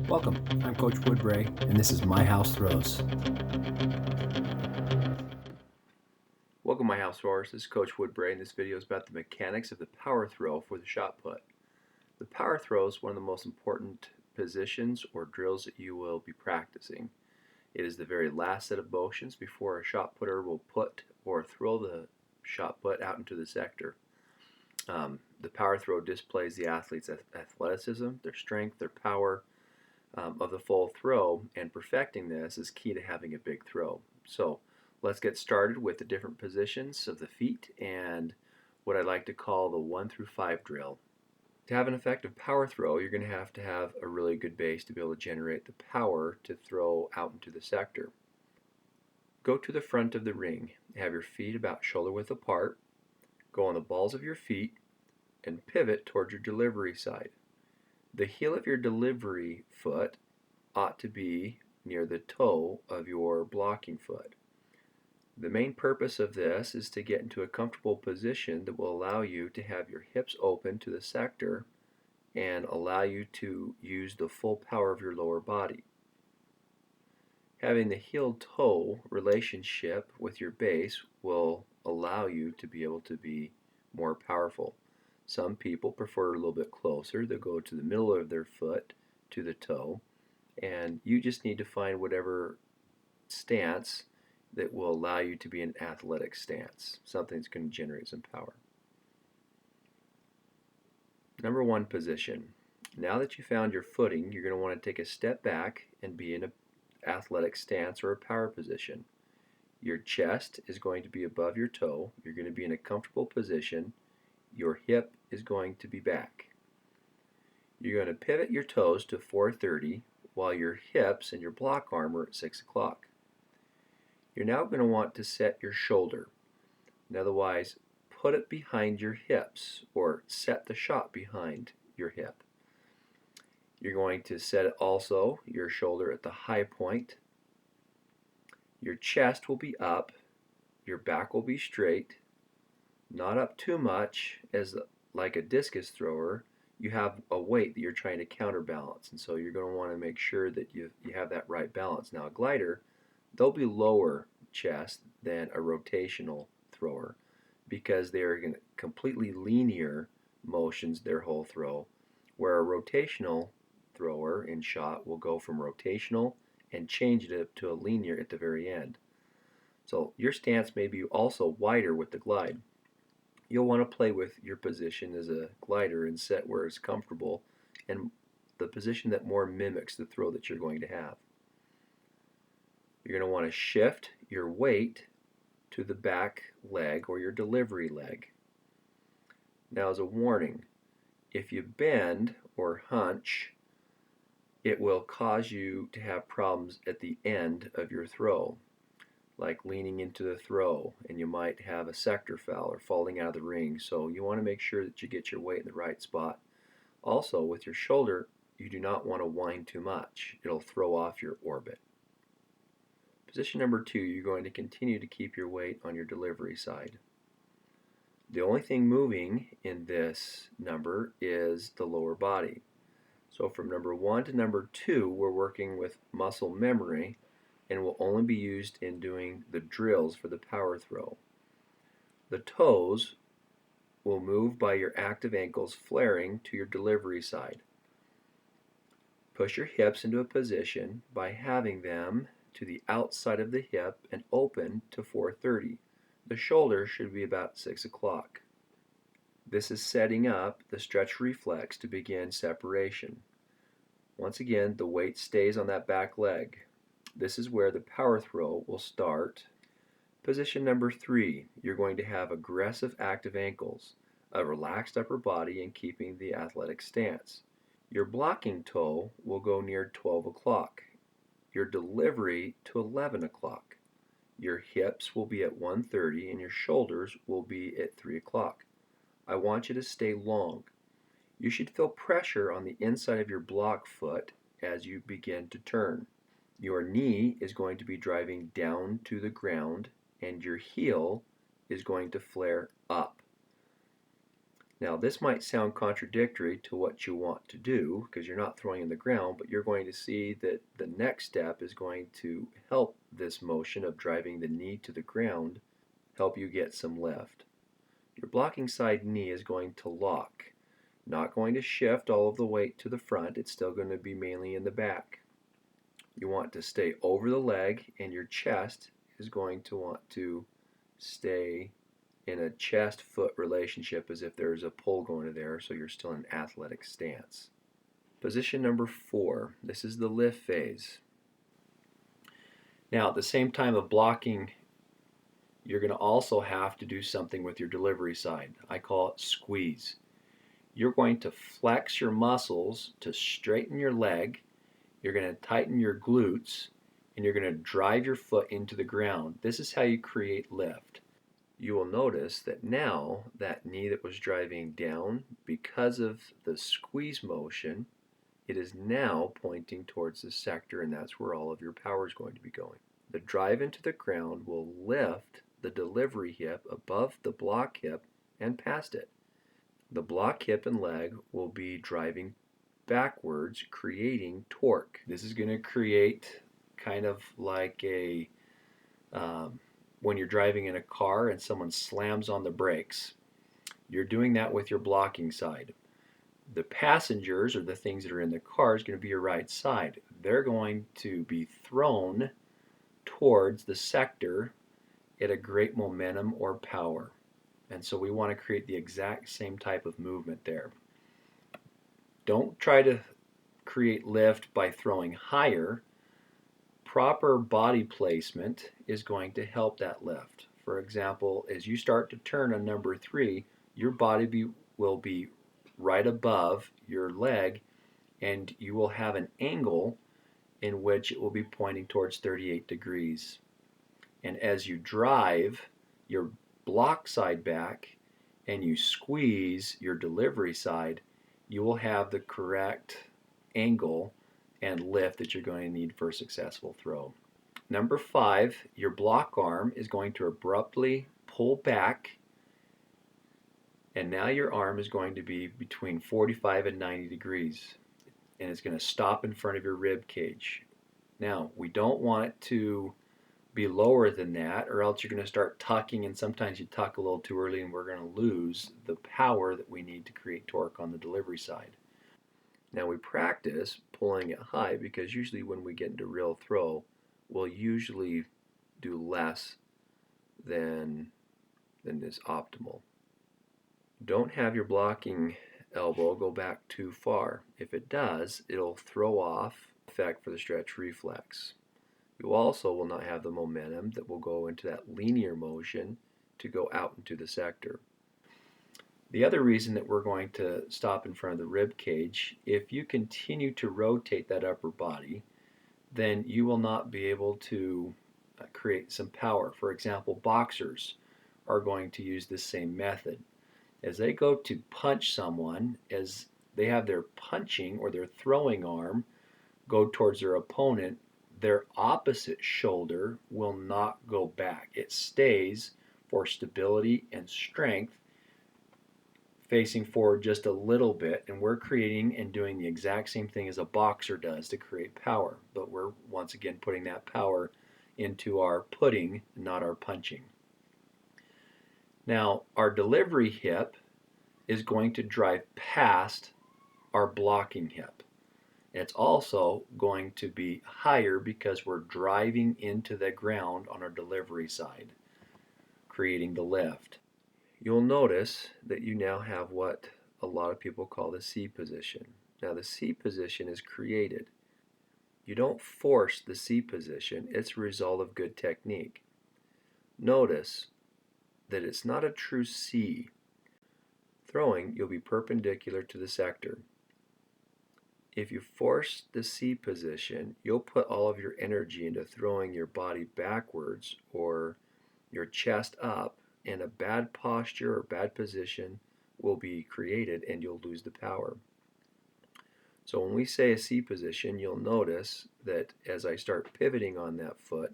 Welcome, I'm Coach Woodbray, and this is My House Throws. Welcome, My House Throwers. This is Coach Woodbray, and this video is about the mechanics of the power throw for the shot put. The power throw is one of the most important positions or drills that you will be practicing. It is the very last set of motions before a shot putter will put or throw the shot put out into the sector. The power throw displays the athlete's athleticism, their strength, their power, of the full throw, and perfecting this is key to having a big throw. So let's get started with the different positions of the feet and what I like to call the 1 through 5 drill. To have an effective power throw, you're going to have a really good base to be able to generate the power to throw out into the sector. Go to the front of the ring, have your feet about shoulder width apart, go on the balls of your feet, and pivot towards your delivery side. The heel of your delivery foot ought to be near the toe of your blocking foot. The main purpose of this is to get into a comfortable position that will allow you to have your hips open to the sector and allow you to use the full power of your lower body. Having the heel-toe relationship with your base will allow you to be able to be more powerful. Some people prefer a little bit closer. They'll go to the middle of their foot to the toe, and you just need to find whatever stance that will allow you to be an athletic stance, something that's going to generate some power. Number 1 position. Now that you found your footing, you're going to want to take a step back and be in an athletic stance or a power position. Your chest is going to be above your toe. You're going to be in a comfortable position. Your hip is going to be back. You're going to pivot your toes to 4:30 while your hips and your block arm are at 6 o'clock. You're now going to want to set your shoulder. Otherwise, put it behind your hips or set the shot behind your hip. You're going to set it also your shoulder at the high point. Your chest will be up. Your back will be straight. Not up too much, as like a discus thrower, you have a weight that you're trying to counterbalance, and so you're going to want to make sure that you have that right balance. Now a glider, they'll be lower chest than a rotational thrower because they are completely linear motions their whole throw, where a rotational thrower in shot will go from rotational and change it to a linear at the very end. So your stance may be also wider with the glide. You'll want to play with your position as a glider and set where it's comfortable and the position that more mimics the throw that you're going to have. You're going to want to shift your weight to the back leg or your delivery leg. Now, as a warning, if you bend or hunch, it will cause you to have problems at the end of your throw, like leaning into the throw, and you might have a sector foul or falling out of the ring. So you want to make sure that you get your weight in the right spot. Also, with your shoulder, you do not want to wind too much. It'll throw off your orbit. Position number 2, you're going to continue to keep your weight on your delivery side. The only thing moving in this number is the lower body. So from number 1 to number 2, we're working with muscle memory and will only be used in doing the drills for the power throw. The toes will move by your active ankles flaring to your delivery side. Push your hips into a position by having them to the outside of the hip and open to 4:30. The shoulder should be about 6 o'clock. This is setting up the stretch reflex to begin separation. Once again, the weight stays on that back leg. This is where the power throw will start. Position number 3, you're going to have aggressive active ankles, a relaxed upper body, and keeping the athletic stance. Your blocking toe will go near 12 o'clock, your delivery to 11 o'clock. Your hips will be at 1:30 and your shoulders will be at 3 o'clock. I want you to stay long. You should feel pressure on the inside of your block foot as you begin to turn. Your knee is going to be driving down to the ground and your heel is going to flare up. Now, this might sound contradictory to what you want to do because you're not throwing in the ground, but you're going to see that the next step is going to help this motion of driving the knee to the ground help you get some lift. Your blocking side knee is going to lock, not going to shift all of the weight to the front. It's still going to be mainly in the back. You want to stay over the leg, and your chest is going to want to stay in a chest-foot relationship as if there's a pull going to there, so you're still in an athletic stance. Position number 4. This is the lift phase. Now, at the same time of blocking, you're going to also have to do something with your delivery side. I call it squeeze. You're going to flex your muscles to straighten your leg. You're going to tighten your glutes, and you're going to drive your foot into the ground. This is how you create lift. You will notice that now that knee that was driving down, because of the squeeze motion, it is now pointing towards the sector, and that's where all of your power is going to be going. The drive into the ground will lift the delivery hip above the block hip and past it. The block hip and leg will be driving backwards, creating torque. This is going to create kind of like a when you're driving in a car and someone slams on the brakes. You're doing that with your blocking side. The passengers, or the things that are in the car, is going to be your right side. They're going to be thrown towards the sector at a great momentum or power. And so we want to create the exact same type of movement there. Don't try to create lift by throwing higher. Proper body placement is going to help that lift. For example, as you start to turn on number 3, your body will be right above your leg, and you will have an angle in which it will be pointing towards 38 degrees. And as you drive your block side back and you squeeze your delivery side, you will have the correct angle and lift that you're going to need for a successful throw. Number 5, your block arm is going to abruptly pull back, and now your arm is going to be between 45 and 90 degrees, and it's going to stop in front of your rib cage. Now, we don't want it to be lower than that, or else you're going to start tucking, and sometimes you tuck a little too early and we're going to lose the power that we need to create torque on the delivery side. Now we practice pulling it high because usually when we get into real throw, we'll usually do less than is optimal. Don't have your blocking elbow go back too far. If it does, it'll throw off effect for the stretch reflex. You also will not have the momentum that will go into that linear motion to go out into the sector. The other reason that we're going to stop in front of the rib cage, if you continue to rotate that upper body, then you will not be able to create some power. For example, boxers are going to use this same method. As they go to punch someone, as they have their punching or their throwing arm go towards their opponent, their opposite shoulder will not go back. It stays for stability and strength, facing forward just a little bit, and we're creating and doing the exact same thing as a boxer does to create power, but we're once again putting that power into our putting, not our punching. Now, our delivery hip is going to drive past our blocking hip. It's also going to be higher because we're driving into the ground on our delivery side, creating the lift. You'll notice that you now have what a lot of people call the C position. Now the C position is created. You don't force the C position, it's a result of good technique. Notice that it's not a true C. Throwing, you'll be perpendicular to the sector. If you force the C position, you'll put all of your energy into throwing your body backwards or your chest up, and a bad posture or bad position will be created and you'll lose the power. So when we say a C position, you'll notice that as I start pivoting on that foot,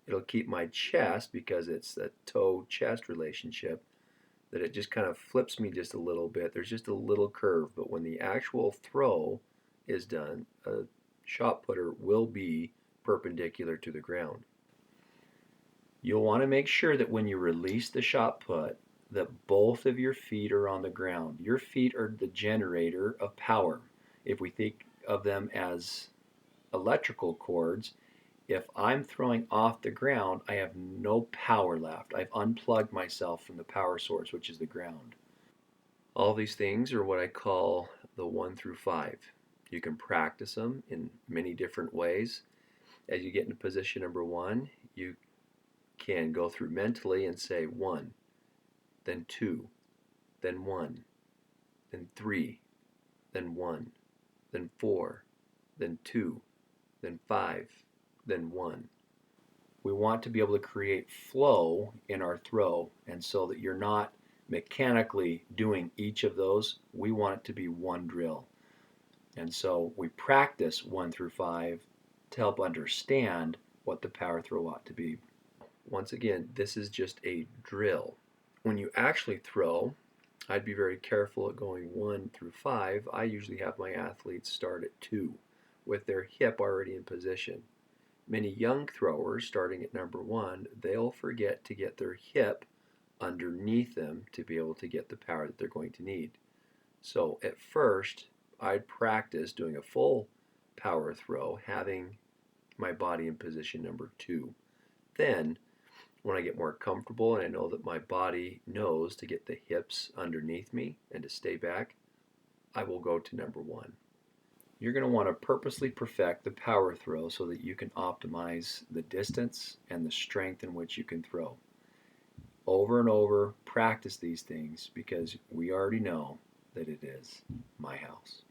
it'll keep my chest, because it's the toe-chest relationship, that it just kind of flips me just a little bit. There's just a little curve, but when the actual throw is done, a shot putter will be perpendicular to the ground. You'll want to make sure that when you release the shot put, that both of your feet are on the ground. Your feet are the generator of power. If we think of them as electrical cords, if I'm throwing off the ground, I have no power left. I've unplugged myself from the power source, which is the ground. All these things are what I call the 1 through 5. You can practice them in many different ways. As you get into position number 1, you can go through mentally and say 1, then 2, then 1, then 3, then 1, then 4, then 2, then 5, then 1. We want to be able to create flow in our throw, and so that you're not mechanically doing each of those, we want it to be one drill. And so we practice 1 through 5 to help understand what the power throw ought to be. Once again, this is just a drill. When you actually throw, I'd be very careful at going 1 through 5. I usually have my athletes start at 2 with their hip already in position. Many young throwers starting at number 1, they'll forget to get their hip underneath them to be able to get the power that they're going to need. So at first, I'd practice doing a full power throw, having my body in position number 2. Then, when I get more comfortable and I know that my body knows to get the hips underneath me and to stay back, I will go to number 1. You're going to want to purposely perfect the power throw so that you can optimize the distance and the strength in which you can throw. Over and over, practice these things because we already know that it is my house.